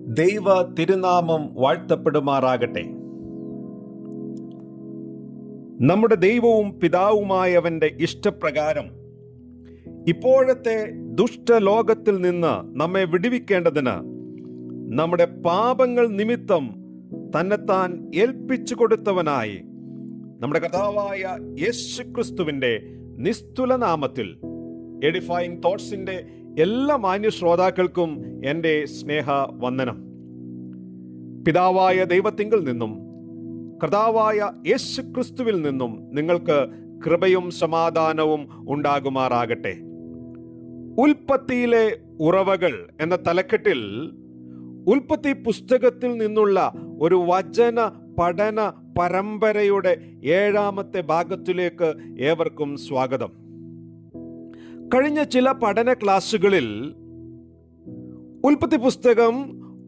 ദൈവ തിരുനാമം വാഴ്ത്തപ്പെടുമാറാകട്ടെ. നമ്മുടെ ദൈവവും പിതാവുമായവന്റെ ഇഷ്ടപ്രകാരം ഇപ്പോഴത്തെ ദുഷ്ടലോകത്തിൽ നിന്ന് നമ്മെ വിടുവിക്കേണ്ടതിന് നമ്മുടെ പാപങ്ങൾ നിമിത്തം തന്നെത്താൻ ഏൽപ്പിച്ചു കൊടുത്തവനായി നമ്മുടെ കർത്താവായ യേശുക്രിസ്തുവിന്റെ നിസ്തുല നാമത്തിൽ എഡിഫൈങ് തോട്ട്സിന്റെ എല്ലാ മാന്യ ശ്രോതാക്കൾക്കും എൻ്റെ സ്നേഹ വന്ദനം. പിതാവായ ദൈവത്തിങ്കിൽ നിന്നും കർത്താവായ യേശുക്രിസ്തുവിൽ നിന്നും നിങ്ങൾക്ക് കൃപയും സമാധാനവും ഉണ്ടാകുമാറാകട്ടെ. ഉൽപ്പത്തിയിലെ ഉറവകൾ എന്ന തലക്കെട്ടിൽ ഉൽപ്പത്തി പുസ്തകത്തിൽ നിന്നുള്ള ഒരു വചന പഠന പരമ്പരയുടെ 7ാമത്തെ ഭാഗത്തിലേക്ക് ഏവർക്കും സ്വാഗതം. കഴിഞ്ഞ ചില പഠന ക്ലാസ്സുകളിൽ ഉൽപ്പത്തി പുസ്തകം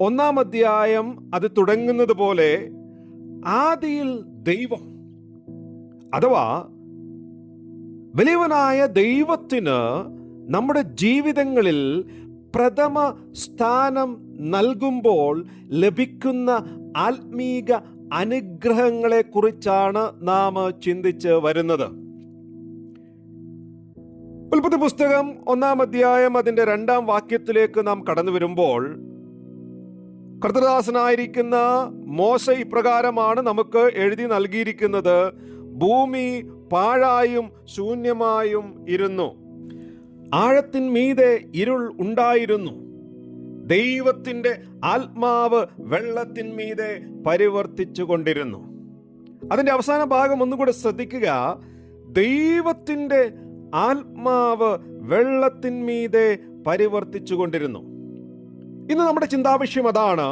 1-ാം അധ്യായം അത് തുടങ്ങുന്നത് പോലെ ആദിയിൽ ദൈവം അഥവാ വലിയവനായ ദൈവത്തിന് നമ്മുടെ ജീവിതങ്ങളിൽ പ്രഥമ സ്ഥാനം നൽകുമ്പോൾ ലഭിക്കുന്ന ആത്മീക അനുഗ്രഹങ്ങളെ കുറിച്ചാണ് നാം ചിന്തിച്ച് വരുന്നത്. ഉൽപ്പത്തി പുസ്തകം 1-ാം അധ്യായം അതിന്റെ 2-ാം വാക്യത്തിലേക്ക് നാം കടന്നു വരുമ്പോൾ കർത്തൃദാസനായിരിക്കുന്ന മോശ ഇപ്രകാരമാണ് നമുക്ക് എഴുതി നൽകിയിരിക്കുന്നത്: ഭൂമി പാഴായും ശൂന്യമായും ഇരുന്നു, ആഴത്തിന്മീതെ ഇരുൾ ഉണ്ടായിരുന്നു, ദൈവത്തിന്റെ ആത്മാവ് വെള്ളത്തിന്മീതെ പരിവർത്തിച്ചു കൊണ്ടിരുന്നു. അതിന്റെ അവസാന ഭാഗം ഒന്നുകൂടെ ശ്രദ്ധിക്കുക. ദൈവത്തിന്റെ ആത്മാവ് വെള്ളത്തിന്മീതെ പരിവർത്തിച്ചു കൊണ്ടിരുന്നു. ഇന്ന് നമ്മുടെ ചിന്താവിഷയം അതാണ്.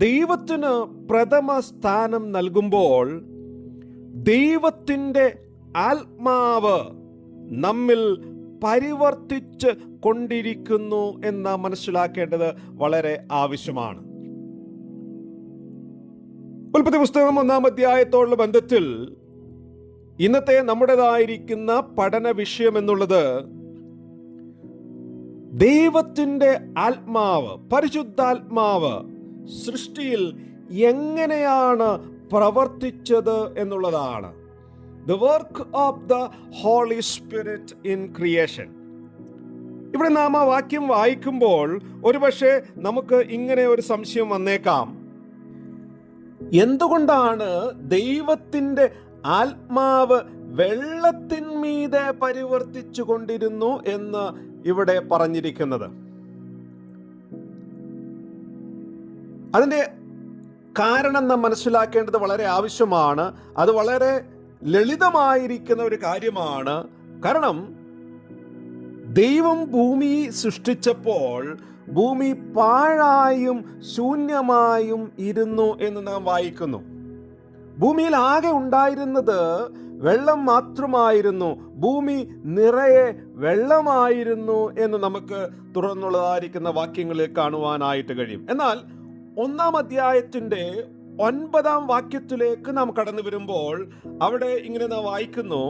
ദൈവത്തിന് പ്രഥമ സ്ഥാനം നൽകുമ്പോൾ ദൈവത്തിന്റെ ആത്മാവ് നമ്മിൽ പരിവർത്തിച്ച് കൊണ്ടിരിക്കുന്നു എന്ന് മനസ്സിലാക്കേണ്ടത് വളരെ ആവശ്യമാണ്. ഉൽപ്പത്തി പുസ്തകം 1-ാം അധ്യായത്തോടുള്ള ബന്ധത്തിൽ ഇന്നത്തെ നമ്മുടേതായിരിക്കുന്ന പഠന വിഷയം എന്നുള്ളത് ദൈവത്തിന്റെ ആത്മാവ്, പരിശുദ്ധാത്മാവ് സൃഷ്ടിയിൽ എങ്ങനെയാണ് പ്രവർത്തിച്ചത് എന്നുള്ളതാണ്. The work of the Holy Spirit in creation. ഇവിടെ നാം ആ വാക്യം വായിക്കുമ്പോൾ ഒരുപക്ഷെ നമുക്ക് ഇങ്ങനെ ഒരു സംശയം വന്നേക്കാം: എന്തുകൊണ്ടാണ് ദൈവത്തിന്റെ ആത്മാവ് വെള്ളത്തിന്മീതെ പരിവർത്തിച്ചു കൊണ്ടിരുന്നു എന്ന് ഇവിടെ പറഞ്ഞിരിക്കുന്നത്? അതിന്റെ കാരണം നാം മനസ്സിലാക്കേണ്ടത് വളരെ ആവശ്യമാണ്. അത് വളരെ ലളിതമായിരിക്കുന്ന ഒരു കാര്യമാണ്. കാരണം ദൈവം ഭൂമി സൃഷ്ടിച്ചപ്പോൾ ഭൂമി പാഴായും ശൂന്യമായും ഇരുന്നു എന്ന് നാം വായിക്കുന്നു. ഭൂമിയിൽ ആകെ ഉണ്ടായിരുന്നത് വെള്ളം മാത്രമായിരുന്നു. ഭൂമി നിറയെ വെള്ളമായിരുന്നു എന്ന് നമുക്ക് തുടർന്നുള്ളതായിരിക്കുന്ന വാക്യങ്ങളിൽ കാണുവാനായിട്ട് കഴിയും. എന്നാൽ 1-ാം അധ്യായത്തിന്റെ 9-ാം വാക്യത്തിലേക്ക് നാം കടന്നു വരുമ്പോൾ അവിടെ ഇങ്ങനെ നാം വായിക്കുന്നു: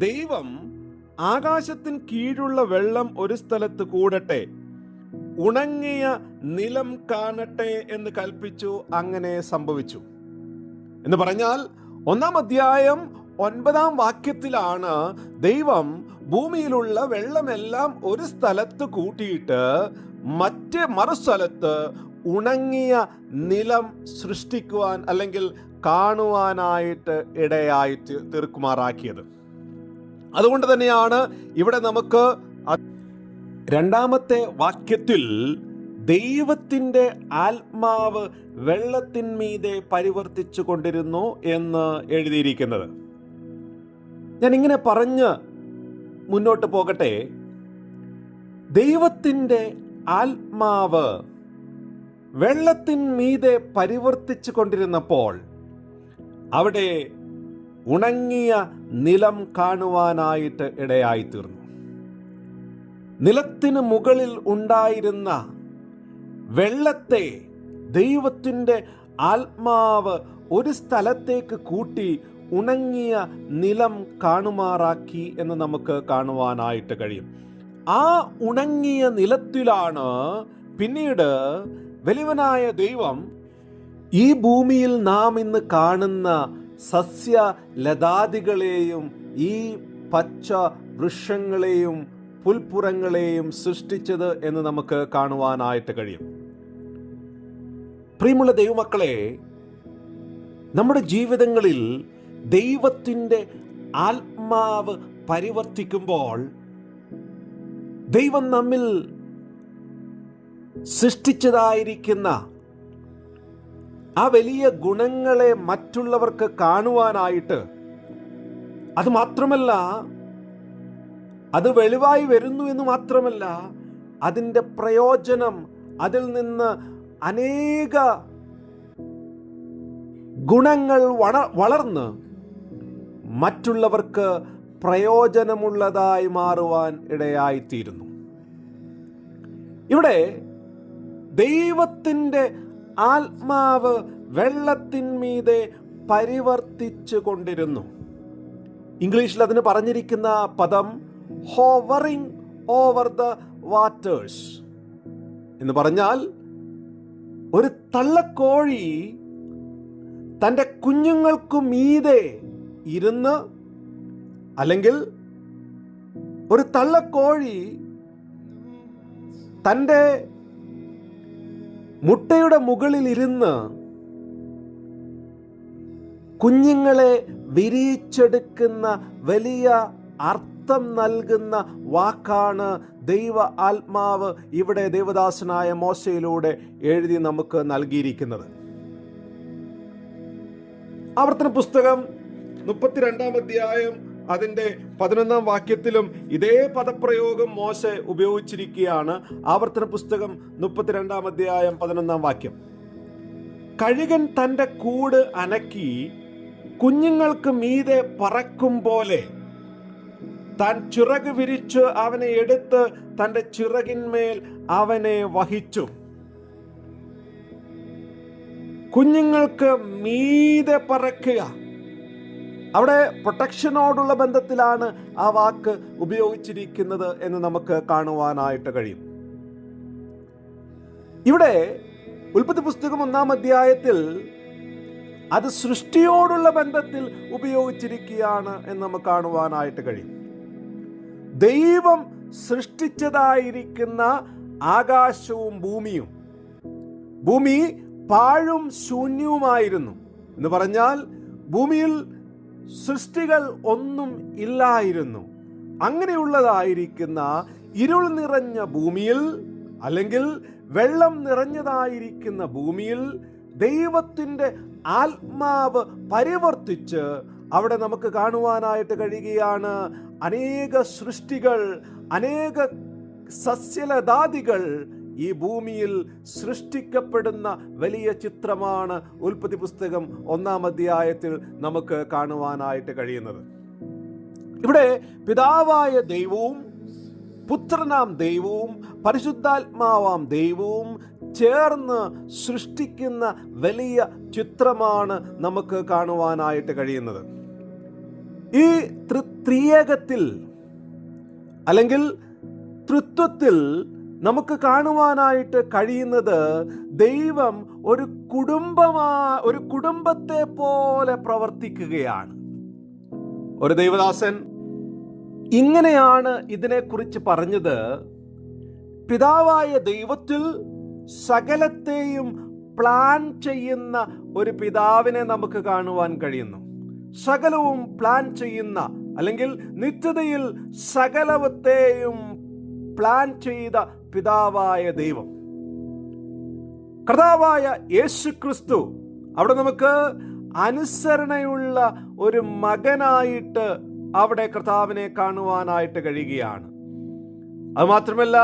ദൈവം ആകാശത്തിന് കീഴുള്ള വെള്ളം ഒരു സ്ഥലത്ത് കൂടട്ടെ, ഉണങ്ങിയ നിലം കാണട്ടെ എന്ന് കൽപ്പിച്ചു. അങ്ങനെ സംഭവിച്ചു എന്ന് പറഞ്ഞാൽ 1-ാം അധ്യായം 9-ാം വാക്യത്തിലാണ് ദൈവം ഭൂമിയിലുള്ള വെള്ളമെല്ലാം ഒരു സ്ഥലത്ത് കൂട്ടിയിട്ട് മറുസ്ഥലത്ത് ഉണങ്ങിയ നിലം സൃഷ്ടിക്കുവാൻ അല്ലെങ്കിൽ കാണുവാനായിട്ട് ഇടയായി തീർക്കുമാറാക്കിയത്. അതുകൊണ്ട് തന്നെയാണ് ഇവിടെ നമുക്ക് 2-ാമത്തെ വാക്യത്തിൽ ദൈവത്തിന്റെ ആത്മാവ് വെള്ളത്തിന്മീതെ പരിവർത്തിച്ചു കൊണ്ടിരുന്നു എന്ന് എഴുതിയിരിക്കുന്നത്. ഞാൻ ഇങ്ങനെ പറഞ്ഞ് മുന്നോട്ട് പോകട്ടെ. ദൈവത്തിന്റെ ആത്മാവ് വെള്ളത്തിന്മീതെ പരിവർത്തിച്ചു കൊണ്ടിരുന്നപ്പോൾ അവിടെ ഉണങ്ങിയ നിലം കാണുവാനായിട്ട് ഇടയായിത്തീർന്നു. നിലത്തിന് മുകളിൽ ഉണ്ടായിരുന്ന വെള്ളത്തെ ദൈവത്തിന്റെ ആത്മാവ് ഒരു സ്ഥലത്തേക്ക് കൂട്ടി ഉണങ്ങിയ നിലം കാണുമാറാക്കി എന്ന് നമുക്ക് കാണുവാനായിട്ട് കഴിയും. ആ ഉണങ്ങിയ നിലത്തിലാണ് പിന്നീട് വലിയവനായ ദൈവം ഈ ഭൂമിയിൽ നാം ഇന്ന് കാണുന്ന സസ്യലതാദികളെയും ഈ പച്ച വൃക്ഷങ്ങളെയും പുൽപ്പുറങ്ങളെയും സൃഷ്ടിച്ചത് എന്ന് നമുക്ക് കാണുവാനായിട്ട് കഴിയും. പ്രിയമുള്ള ദൈവമക്കളെ, നമ്മുടെ ജീവിതങ്ങളിൽ ദൈവത്തിൻ്റെ ആത്മാവ് പരിവർത്തിക്കുമ്പോൾ ദൈവം നമ്മിൽ സൃഷ്ടിച്ചതായിരിക്കുന്ന ആ വലിയ ഗുണങ്ങളെ മറ്റുള്ളവർക്ക് കാണുവാനായിട്ട്, അത് മാത്രമല്ല, അത് വെളിവായി വരുന്നു എന്ന് മാത്രമല്ല, അതിൻ്റെ പ്രയോജനം, അതിൽ നിന്ന് അനേക ഗുണങ്ങൾ വളർന്ന് മറ്റുള്ളവർക്ക് പ്രയോജനമുള്ളതായി മാറുവാൻ ഇടയായിത്തീരുന്നു. ഇവിടെ ദൈവത്തിൻ്റെ ആത്മാവ് വെള്ളത്തിന്മീതെ പരിവർത്തിച്ചു കൊണ്ടിരുന്നു. ഇംഗ്ലീഷിൽ അതിന് പറഞ്ഞിരിക്കുന്ന പദം ഹോവറിംഗ് ഓവർ ദ വാട്ടേഴ്സ് എന്ന് പറഞ്ഞാൽ, ഒരു തള്ളക്കോഴി തൻ്റെ കുഞ്ഞുങ്ങൾക്കു മീതെ ഇരുന്ന്, അല്ലെങ്കിൽ ഒരു തള്ളക്കോഴി തൻ്റെ മുട്ടയുടെ മുകളിൽ ഇരുന്ന് കുഞ്ഞുങ്ങളെ വിരിയിച്ചെടുക്കുന്ന വലിയ അർത്ഥം നൽകുന്ന വാക്കാണ് ദൈവ ആത്മാവ് ഇവിടെ ദേവദാസനായ മോശയിലൂടെ എഴുതി നമുക്ക് നൽകിയിരിക്കുന്നത്. ആവർത്തന പുസ്തകം 32-ാം അധ്യായം അതിൻ്റെ 11-ാം വാക്യത്തിലും ഇതേ പദപ്രയോഗം മോശ ഉപയോഗിച്ചിരിക്കുകയാണ്. ആവർത്തന പുസ്തകം 32-ാം അധ്യായം 11-ാം വാക്യം: കഴുകൻ തൻ്റെ കൂട് അനക്കി കുഞ്ഞുങ്ങൾക്ക് മീതെ പറക്കും പോലെ താൻ ചിറക് വിരിച്ച് അവനെ എടുത്ത് തൻ്റെ ചിറകിന്മേൽ അവനെ വഹിച്ചു. കുഞ്ഞുങ്ങൾക്ക് മീതെ പറക്കുക. അവിടെ പ്രൊട്ടക്ഷനോടുള്ള ബന്ധത്തിലാണ് ആ വാക്ക് ഉപയോഗിച്ചിരിക്കുന്നത് എന്ന് നമുക്ക് കാണുവാനായിട്ട് കഴിയും. ഇവിടെ ഉൽപ്പത്തി പുസ്തകം 1-ാം അധ്യായത്തിൽ അത് സൃഷ്ടിയോടുള്ള ബന്ധത്തിൽ ഉപയോഗിച്ചിരിക്കുകയാണ് എന്ന് നമുക്ക് കാണുവാനായിട്ട് കഴിയും. ദൈവം സൃഷ്ടിച്ചതായിരിക്കുന്ന ആകാശവും ഭൂമിയും, ഭൂമി പാഴും ശൂന്യവുമായിരുന്നു എന്ന് പറഞ്ഞാൽ ഭൂമിയിൽ സൃഷ്ടികൾ ഒന്നും ഇല്ലായിരുന്നു. അങ്ങനെയുള്ളതായിരിക്കുന്ന ഇരുൾ നിറഞ്ഞ ഭൂമിയിൽ, അല്ലെങ്കിൽ വെള്ളം നിറഞ്ഞതായിരിക്കുന്ന ഭൂമിയിൽ ദൈവത്തിൻ്റെ ആത്മാവ് പരിവർത്തിച്ച് അവിടെ നമുക്ക് കാണുവാനായിട്ട് കഴിയുകയാണ്. അനേക സൃഷ്ടികൾ, അനേക സസ്യലതാദികൾ ഈ ഭൂമിയിൽ സൃഷ്ടിക്കപ്പെടുന്ന വലിയ ചിത്രമാണ് ഉൽപ്പത്തി പുസ്തകം 1-ാം അധ്യായത്തിൽ നമുക്ക് കാണുവാനായിട്ട് കഴിയുന്നത്. ഇവിടെ പിതാവായ ദൈവവും പുത്രനാം ദൈവവും പരിശുദ്ധാത്മാവാം ദൈവവും ചേർന്ന് സൃഷ്ടിക്കുന്ന വലിയ ചിത്രമാണ് നമുക്ക് കാണുവാനായിട്ട് കഴിയുന്നത്. ഈ ത്രിയേകത്തിൽ, അല്ലെങ്കിൽ തൃത്വത്തിൽ നമുക്ക് കാണുവാനായിട്ട് കഴിയുന്നത് ദൈവം ഒരു കുടുംബത്തെ പോലെ പ്രവർത്തിക്കുകയാണ്. ഒരു ദൈവദാസൻ ഇങ്ങനെയാണ് ഇതിനെക്കുറിച്ച് പറഞ്ഞത്: പിതാവായ ദൈവത്തിൽ സകലത്തെയും പ്ലാൻ ചെയ്യുന്ന ഒരു പിതാവിനെ നമുക്ക് കാണുവാൻ കഴിയുന്നു. സകലവും പ്ലാൻ ചെയ്യുന്ന, അല്ലെങ്കിൽ നിത്യതയിൽ സകലത്തെയും പ്ലാൻ ചെയ്ത പിതാവായ ദൈവം, കർത്താവായ യേശുക്രിസ്തു, അവിടെ നമുക്ക് അനുസരണയുള്ള ഒരു മകനായിട്ട് അവിടെ കർത്താവിനെ കാണുവാനായിട്ട് കഴിയുകയാണ്. അതുമാത്രമല്ല,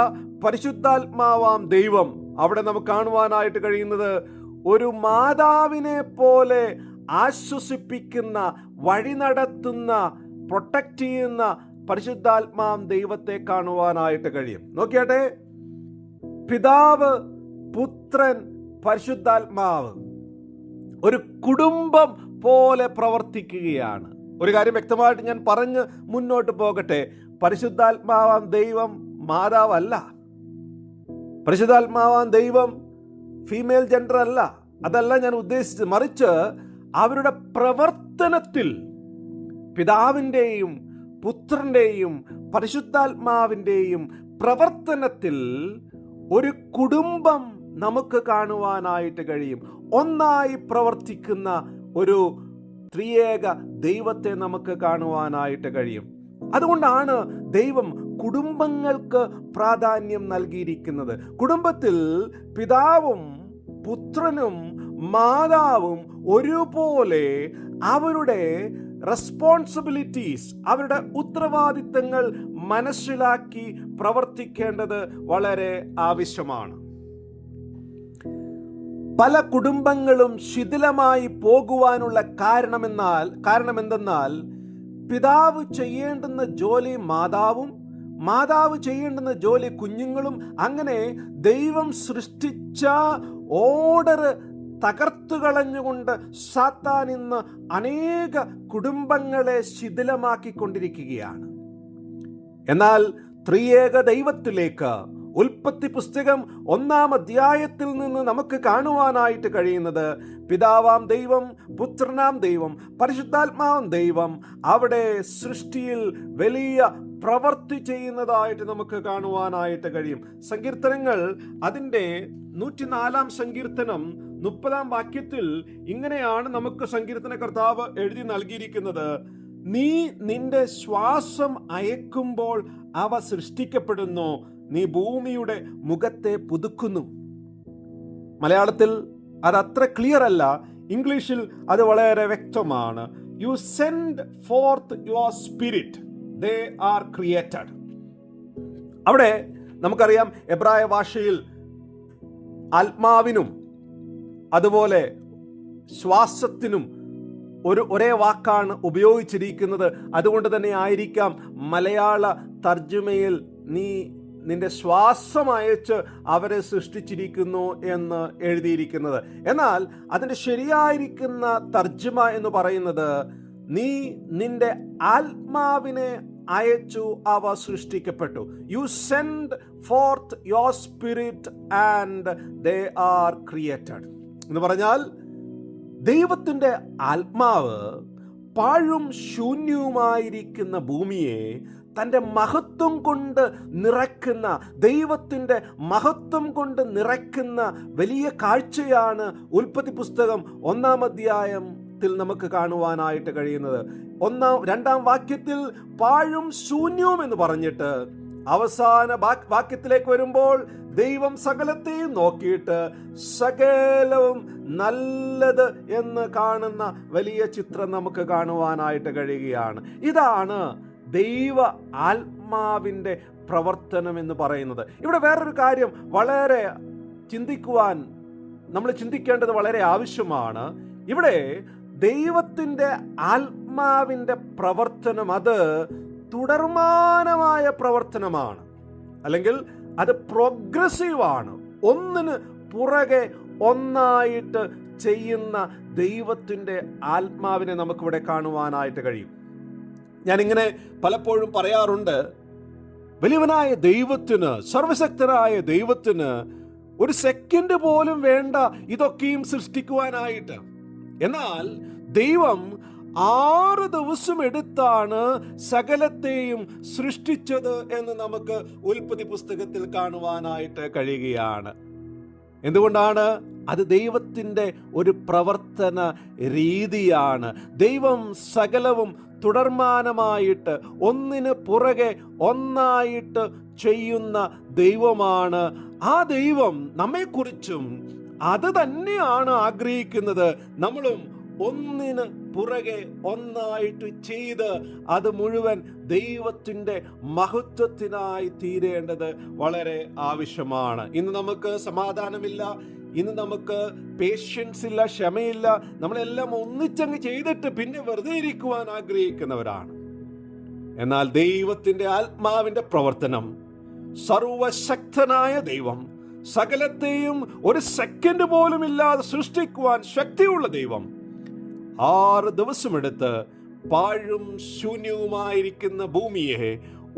പരിശുദ്ധാത്മാവാം ദൈവം അവിടെ നമുക്ക് കാണുവാനായിട്ട് കഴിയുന്നത് ഒരു മാതാവിനെ പോലെ ആശ്വസിപ്പിക്കുന്ന, വഴി നടത്തുന്ന, പ്രൊട്ടക്റ്റ് ചെയ്യുന്ന പരിശുദ്ധാത്മാം ദൈവത്തെ കാണുവാനായിട്ട് കഴിയും. നോക്കിയാട്ടെ, പിതാവ്, പുത്രൻ, പരിശുദ്ധാത്മാവ് ഒരു കുടുംബം പോലെ പ്രവർത്തിക്കുകയാണ്. ഒരു കാര്യം വ്യക്തമായിട്ട് ഞാൻ പറഞ്ഞ് മുന്നോട്ട് പോകട്ടെ. പരിശുദ്ധാത്മാവാം ദൈവം മാതാവല്ല. പരിശുദ്ധാത്മാവാം ദൈവം ഫീമെയിൽ ജെൻഡർ അല്ല, അതല്ല ഞാൻ ഉദ്ദേശിച്ചത്. മറിച്ച് അവരുടെ പ്രവർത്തനത്തിൽ പിതാവിൻ്റെയും പുത്രൻ്റെയും പരിശുദ്ധാത്മാവിൻ്റെയും പ്രവർത്തനത്തിൽ ഒരു കുടുംബം നമുക്ക് കാണുവാനായിട്ട് കഴിയും. ഒന്നായി പ്രവർത്തിക്കുന്ന ഒരു ത്രിയേക ദൈവത്തെ നമുക്ക് കാണുവാനായിട്ട് കഴിയും. അതുകൊണ്ടാണ് ദൈവം കുടുംബങ്ങൾക്ക് പ്രാധാന്യം നൽകിയിരിക്കുന്നത്. കുടുംബത്തിൽ പിതാവും പുത്രനും മാതാവും ഒരുപോലെ അവരുടെ റെസ്പോൺസിബിലിറ്റീസ്, അവരുടെ ഉത്തരവാദിത്തങ്ങൾ മനസ്സിലാക്കി പ്രവർത്തിക്കേണ്ടത് വളരെ ആവശ്യമാണ്. പല കുടുംബങ്ങളും ശിഥിലമായി പോകുവാനുള്ള കാരണമെന്തെന്നാൽ പിതാവ് ചെയ്യേണ്ടുന്ന ജോലി മാതാവും, മാതാവ് ചെയ്യേണ്ടുന്ന ജോലി കുഞ്ഞുങ്ങളും, അങ്ങനെ ദൈവം സൃഷ്ടിച്ച ഓർഡർ തകർത്തു കളഞ്ഞുകൊണ്ട് സാത്താൻ ഇന്ന് അനേക കുടുംബങ്ങളെ ശിഥിലമാക്കിക്കൊണ്ടിരിക്കുകയാണ്. എന്നാൽ ത്രിയേക ദൈവത്തിലേക്ക് ഉൽപ്പത്തി പുസ്തകം 1-ാം അധ്യായത്തിൽ നിന്ന് നമുക്ക് കാണുവാനായിട്ട് കഴിയുന്നത് പിതാവാം ദൈവം, പുത്രനാം ദൈവം, പരിശുദ്ധാത്മാവും ദൈവം അവിടെ സൃഷ്ടിയിൽ വലിയ പ്രവൃത്തി ചെയ്യുന്നതായിട്ട് നമുക്ക് കാണുവാനായിട്ട് കഴിയും. സങ്കീർത്തനങ്ങൾ അതിൻ്റെ 104-ാം സങ്കീർത്തനം 30-ാം വാക്യത്തിൽ ഇങ്ങനെയാണ് നമുക്ക് സങ്കീർത്തന കർത്താവ് എഴുതി നൽകിയിരിക്കുന്നത്: നീ നിന്റെ ശ്വാസം അയക്കുമ്പോൾ അവ സൃഷ്ടിക്കപ്പെടുന്നു, നീ ഭൂമിയുടെ മുഖത്തെ പുതുക്കുന്നു. മലയാളത്തിൽ അത് അത്ര ക്ലിയർ അല്ല, ഇംഗ്ലീഷിൽ അത് വളരെ വ്യക്തമാണ്. U send fourth your spirit, they are created. അവിടെ നമുക്കറിയാം എബ്രായ ഭാഷയിൽ ആത്മാവിനും അതുപോലെ ശ്വാസത്തിനും ഒരേ വാക്കാണ് ഉപയോഗിച്ചിരിക്കുന്നത്. അതുകൊണ്ട് തന്നെ ആയിരിക്കാം മലയാള തർജ്ജമയിൽ നീ നിന്റെ ശ്വാസം അയച്ച് അവരെ സൃഷ്ടിച്ചിരിക്കുന്നു എന്ന് എഴുതിയിരിക്കുന്നത്. എന്നാൽ അതിൻ്റെ ശരിയായിരിക്കുന്ന തർജ്ജമ എന്ന് പറയുന്നത് നീ നിന്റെ ആത്മാവിനെ അയച്ചു അവ സൃഷ്ടിക്കപ്പെട്ടു. U send fourth your spirit and they are created എന്ന് പറഞ്ഞാൽ ദൈവത്തിൻ്റെ ആത്മാവ് പാഴും ശൂന്യവുമായിരിക്കുന്ന ഭൂമിയെ തൻ്റെ മഹത്വം കൊണ്ട് നിറയ്ക്കുന്ന, ദൈവത്തിൻ്റെ മഹത്വം കൊണ്ട് നിറയ്ക്കുന്ന വലിയ കാഴ്ചയാണ് ഉൽപ്പത്തി പുസ്തകം 1-ാം അധ്യായത്തിൽ നമുക്ക് കാണുവാനായിട്ട് കഴിയുന്നത്. 2-ാം വാക്യത്തിൽ പാഴും ശൂന്യവും എന്ന് പറഞ്ഞിട്ട് അവസാന വാക്യത്തിലേക്ക് വരുമ്പോൾ ദൈവം സകലത്തെയും നോക്കിയിട്ട് സകലവും നല്ലത് എന്ന് കാണുന്ന വലിയ ചിത്രം നമുക്ക് കാണുവാനായിട്ട് കഴിയുകയാണ്. ഇതാണ് ദൈവ ആത്മാവിൻ്റെ പ്രവർത്തനം എന്ന് പറയുന്നത്. ഇവിടെ വേറൊരു കാര്യം വളരെ നമ്മൾ ചിന്തിക്കേണ്ടത് വളരെ ആവശ്യമാണ്. ഇവിടെ ദൈവത്തിൻ്റെ ആത്മാവിൻ്റെ പ്രവർത്തനം അത് തുടർമാനമായ പ്രവർത്തനമാണ്, അല്ലെങ്കിൽ അത് പ്രോഗ്രസീവാണ്. ഒന്നിന് പുറകെ ഒന്നായിട്ട് ചെയ്യുന്ന ദൈവത്തിൻ്റെ ആത്മാവിനെ നമുക്കിവിടെ കാണുവാനായിട്ട് കഴിയും. ഞാനിങ്ങനെ പലപ്പോഴും പറയാറുണ്ട്, വലിയവനായ ദൈവത്തിന്, സർവശക്തനായ ദൈവത്തിന് ഒരു സെക്കൻഡ് പോലും വേണ്ട ഇതൊക്കെയും സൃഷ്ടിക്കുവാനായിട്ട്. എന്നാൽ ദൈവം 6 ദിവസം എടുത്താണ് സകലത്തെയും സൃഷ്ടിച്ചത് എന്ന് നമുക്ക് ഉൽപ്പത്തി പുസ്തകത്തിൽ കാണുവാനായിട്ട് കഴിയുകയാണ്. എന്തുകൊണ്ടാണ്? അത് ദൈവത്തിൻ്റെ ഒരു പ്രവർത്തന രീതിയാണ്. ദൈവം സകലവും തുടർമാനമായിട്ട് ഒന്നിന് പുറകെ ഒന്നായിട്ട് ചെയ്യുന്ന ദൈവമാണ്. ആ ദൈവം നമ്മെക്കുറിച്ചും അത് തന്നെയാണ് ആഗ്രഹിക്കുന്നത്. നമ്മളും ഒന്നിന് പുറകെ ഒന്നായിട്ട് ചെയ്ത് അത് മുഴുവൻ ദൈവത്തിൻ്റെ മഹത്വത്തിനായി തീരേണ്ടത് വളരെ ആവശ്യമാണ്. ഇന്ന് നമുക്ക് സമാധാനമില്ല, ഇന്ന് നമുക്ക് പേഷ്യൻസ് ഇല്ല, ക്ഷമയില്ല. നമ്മളെല്ലാം ഒന്നിച്ചങ്ങ് ചെയ്തിട്ട് പിന്നെ വെറുതെ ഇരിക്കുവാൻ ആഗ്രഹിക്കുന്നവരാണ്. എന്നാൽ ദൈവത്തിൻ്റെ ആത്മാവിൻ്റെ പ്രവർത്തനം, സർവശക്തനായ ദൈവം, സകലത്തെയും ഒരു സെക്കൻഡ് പോലും ഇല്ലാതെ സൃഷ്ടിക്കുവാൻ ശക്തിയുള്ള ദൈവം 6 ദിവസമെടുത്ത് പാഴും ശൂന്യവുമായിരിക്കുന്ന ഭൂമിയെ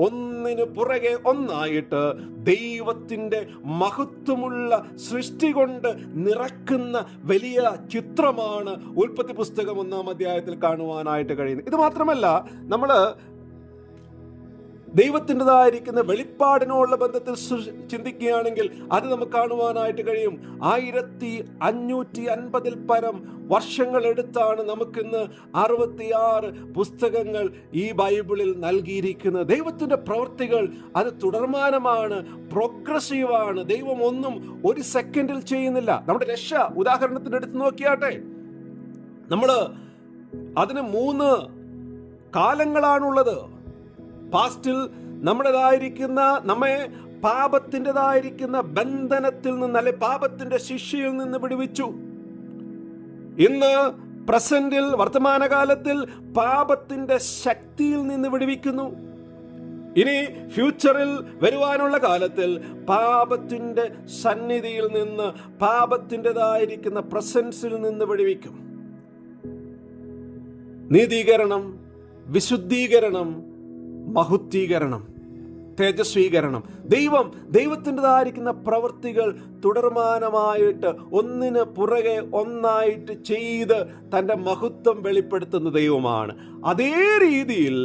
ഒന്നിനു പുറകെ ഒന്നായിട്ട് ദൈവത്തിൻ്റെ മഹത്വമുള്ള സൃഷ്ടി കൊണ്ട് നിറക്കുന്ന വലിയ ചിത്രമാണ് ഉൽപ്പത്തി പുസ്തകം 1-ാം അധ്യായത്തിൽ കാണുവാനായിട്ട് കഴിയുന്നത്. ഇത് മാത്രമല്ല, നമ്മൾ ദൈവത്തിൻ്റെതായിരിക്കുന്ന വെളിപ്പാടിനോടുള്ള ബന്ധത്തിൽ ചിന്തിക്കുകയാണെങ്കിൽ അത് നമുക്ക് കാണുവാനായിട്ട് കഴിയും. 1550 പരം വർഷങ്ങൾ എടുത്താണ് നമുക്കിന്ന് 66 പുസ്തകങ്ങൾ ഈ ബൈബിളിൽ നൽകിയിരിക്കുന്നത്. ദൈവത്തിൻ്റെ പ്രവൃത്തികൾ അത് തുടർമാനമാണ്, പ്രോഗ്രസീവാണ്. ദൈവം ഒന്നും ഒരു സെക്കൻഡിൽ ചെയ്യുന്നില്ല. നമ്മുടെ രക്ഷ ഉദാഹരണത്തിന് എടുത്ത് നോക്കിയാട്ടെ, നമ്മൾ അതിന് 3 കാലങ്ങളാണുള്ളത്. പാസ്റ്റിൽ നമ്മെ പാപത്തിൻ്റെതായിരിക്കുന്ന ബന്ധനത്തിൽ നിന്ന്, അല്ലെ പാപത്തിന്റെ ശിക്ഷയിൽ നിന്ന് വിടുവിച്ചു. ഇന്ന് പ്രസന്റിൽ, വർത്തമാനകാലത്തിൽ പാപത്തിന്റെ ശക്തിയിൽ നിന്ന് വിടുവിക്കുന്നു. ഇനി ഫ്യൂച്ചറിൽ വരുവാനുള്ള കാലത്തിൽ പാപത്തിന്റെ സന്നിധിയിൽ നിന്ന്, പാപത്തിൻ്റെതായിരിക്കുന്ന പ്രസൻസിൽ നിന്ന് വിടുവിക്കും. നീതീകരണം, വിശുദ്ധീകരണം, മഹുദ്ധീകരണം, തേജസ്വീകരണം. ദൈവത്തിൻ്റെതായിരിക്കുന്ന പ്രവൃത്തികൾ തുടർമാനമായിട്ട് ഒന്നിന് പുറകെ ഒന്നായിട്ട് ചെയ്ത് തൻ്റെ മഹത്വം വെളിപ്പെടുത്തുന്ന ദൈവമാണ്. അതേ രീതിയിൽ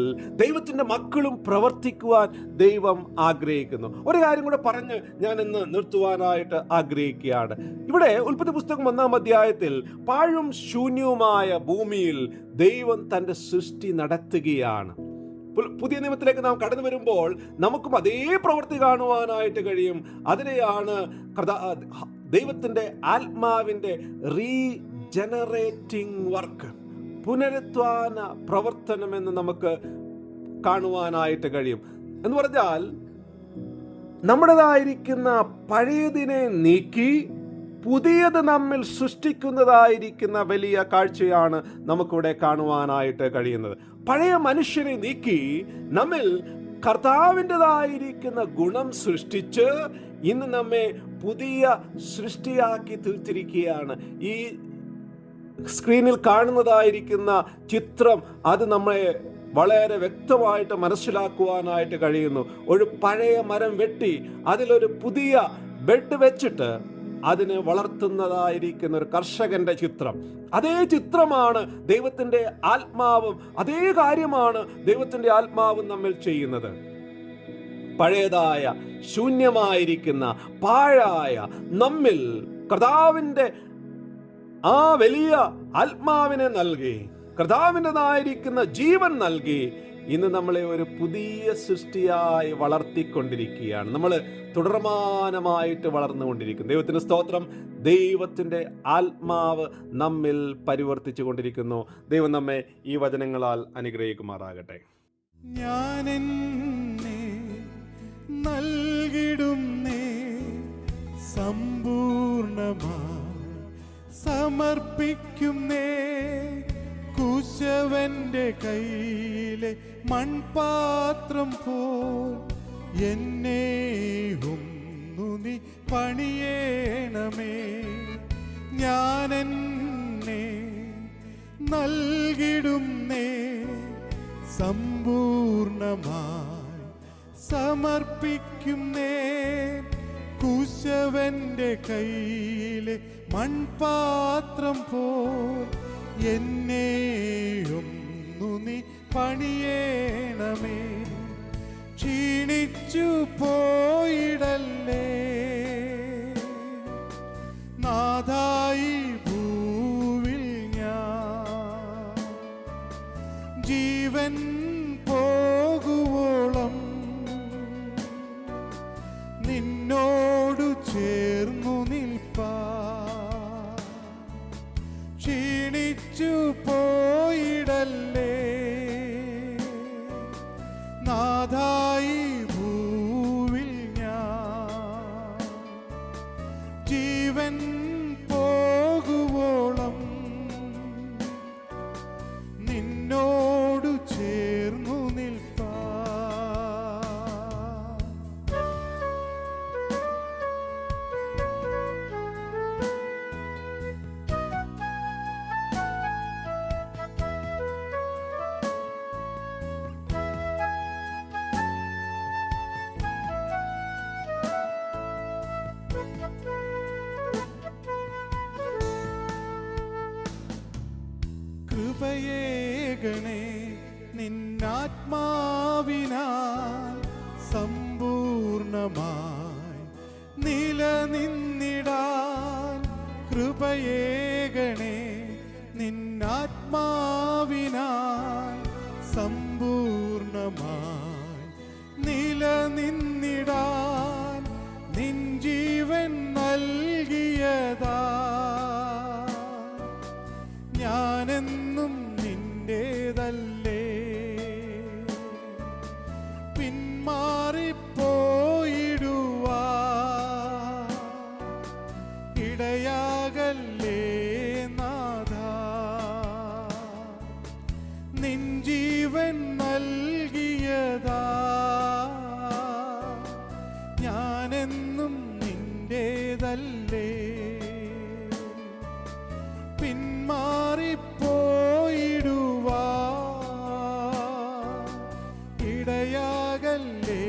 ദൈവത്തിൻ്റെ മക്കളും പ്രവർത്തിക്കുവാൻ ദൈവം ആഗ്രഹിക്കുന്നു. ഒരു കാര്യം കൂടെ പറഞ്ഞ് ഞാൻ ഇന്ന് നിർത്തുവാനായിട്ട് ആഗ്രഹിക്കുകയാണ്. ഇവിടെ ഉൽപ്പത്തി പുസ്തകം 1-ാം അധ്യായത്തിൽ പാഴും ശൂന്യവുമായ ഭൂമിയിൽ ദൈവം തൻ്റെ സൃഷ്ടി നടത്തുകയാണ്. പുതിയ നിയമത്തിലേക്ക് നാം കടന്നു വരുമ്പോൾ നമുക്കും അതേ പ്രവൃത്തി കാണുവാനായിട്ട് കഴിയും. അതിനെയാണ് ദൈവത്തിൻ്റെ ആത്മാവിൻ്റെ റീജനറേറ്റിംഗ് വർക്ക്, പുനരുത്ഥാന പ്രവർത്തനം എന്ന് നമുക്ക് കാണുവാനായിട്ട് കഴിയും. എന്ന് പറഞ്ഞാൽ നമ്മുടേതായിരിക്കുന്ന പഴയതിനെ നീക്കി പുതിയത് നമ്മിൽ സൃഷ്ടിക്കുന്നതായിരിക്കുന്ന വലിയ കാഴ്ചയാണ് നമുക്കിവിടെ കാണുവാനായിട്ട് കഴിയുന്നത്. പഴയ മനുഷ്യനെ നീക്കി നമ്മിൽ കർത്താവിൻ്റെതായിരിക്കുന്ന ഗുണം സൃഷ്ടിച്ച് ഇന്ന് നമ്മെ പുതിയ സൃഷ്ടിയാക്കി തീർത്തിരിക്കുകയാണ്. ഈ സ്ക്രീനിൽ കാണുന്നതായിരിക്കുന്ന ചിത്രം അത് നമ്മളെ വളരെ വ്യക്തമായിട്ട് മനസ്സിലാക്കുവാനായിട്ട് കഴിയുന്നു. ഒരു പഴയ മരം വെട്ടി അതിലൊരു പുതിയ ബെഡ് വെച്ചിട്ട് അതിനെ വളർത്തുന്നതായിരിക്കുന്ന ഒരു കർഷകന്റെ ചിത്രം. അതേ ചിത്രമാണ് ദൈവത്തിൻ്റെ ആത്മാവും, അതേ കാര്യമാണ് ദൈവത്തിൻ്റെ ആത്മാവും നമ്മിൽ ചെയ്യുന്നത്. പഴയതായ ശൂന്യമായിരിക്കുന്ന പാഴായ നമ്മിൽ കർത്താവിൻ്റെ ആ വലിയ ആത്മാവിനെ നൽകി, കർത്താവിൻ്റെതായിരിക്കുന്ന ജീവൻ നൽകി ഇന്ന് നമ്മളെ ഒരു പുതിയ സൃഷ്ടിയായി വളർത്തിക്കൊണ്ടിരിക്കുകയാണ്. നമ്മൾ തുടർമാനമായിട്ട് വളർന്നുകൊണ്ടിരിക്കുന്നു. ദൈവത്തിന് സ്തോത്രം. ദൈവത്തിൻ്റെ ആത്മാവ് നമ്മിൽ പരിവർത്തിച്ചു കൊണ്ടിരിക്കുന്നു. ദൈവം നമ്മെ ഈ വചനങ്ങളാൽ അനുഗ്രഹിക്കുമാറാകട്ടെ. ഞാൻ എന്നെ നൽകിടുന്നേ, സമ്പൂർണമായി സമർപ്പിക്കുന്നേ. കുശവന്റെ കയ്യിലെ മൺപാത്രം പോൽ എന്നെയും നീ പണിയേണമേ. ഞാൻ എന്നെ നൽകിടുന്നേ, സമ്പൂർണമായി സമർപ്പിക്കുന്നേ. കുശവന്റെ കയ്യിലെ മൺപാത്രം പോൽ എന്നെയും നീ പണിയേണമേ. ക്ഷീണിച്ചു പോയിടല്ലേ നാഥായി ഭൂവിൽ ഞാൻ. ജീവൻ പോകുവോളം നിന്നോടു ചേർന്നു നിൽപ്പാ. ക്ഷീണിച്ചു പോയിടല്ലേ നാഥായി ഭൂവിൽ ഞാൻ. ജീവൻ പോകുവോളം നിന്നോടു ചേർന്നു നിൽപ്പാ. കൃപയേകണേ നിന്നാത്മാവിനാൽ സമ്പൂർണമായി നിലനിന്നിടാൻ കൃപയേകണേ നിന്നാത്മാവിനാൽ സമ്പൂർണമായി നിലനിന്നിടാൻ നിൻ ജീവൻ നൽകിയതാ ഞാനെന്നും നിന്റേതല്ലേ പിന്മാറിപ്പോയിടുവാ ഇടയാകല്ലേ നാഥ നിൻ ജീവൻ നൽകിയതാ ഞാനെന്നും നിന്റേതല്ലേ പിന്മാറിപ്പോയിടുവാ ഇടയാകല്ലേ